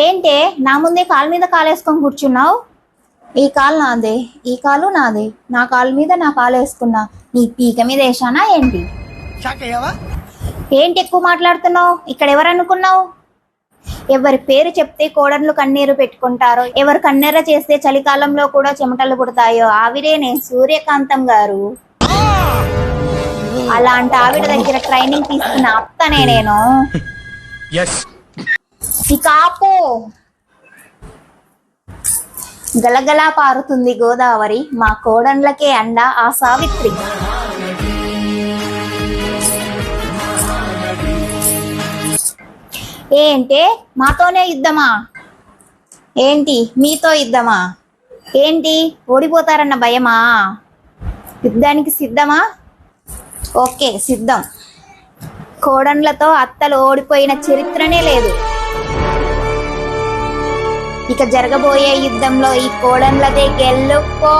ఏంటే నా ముందే కాలు మీద కాలేసుకొని కూర్చున్నావు? ఈ కాలు నాదే, ఈ కాలు నాదే. నా కాలు మీద నా కాలు వేసుకున్నా. నీ పీక మీద వేసానా ఏంటి? ఏంటి ఎక్కువ మాట్లాడుతున్నావు? ఇక్కడ ఎవరు అనుకున్నావు? ఎవరి పేరు చెప్తే కోడన్లు కన్నీరు పెట్టుకుంటారో, ఎవరు కన్నెర చేస్తే చలికాలంలో కూడా చెమటలు పుడతాయో ఆవిడేనే సూర్యకాంతం గారు. అలాంటి ఆవిడ దగ్గర ట్రైనింగ్ తీసుకున్న అత్తనే నేను. కాపు గలగలా పారుతుంది గోదావరి, మా కోడన్లకే అండ ఆ సావిత్రి. ఏంటే మాతోనే యుద్ధమా? ఏంటి మీతో యుద్ధమా? ఏంటి ఓడిపోతారన్న భయమా? యుద్ధానికి సిద్ధమా? ఓకే సిద్ధం. కోడన్లతో అత్తలు ఓడిపోయిన చరిత్రనే లేదు. ఇక జరగబోయే యుద్ధంలో ఈ కోడన్లదే గెలుపో.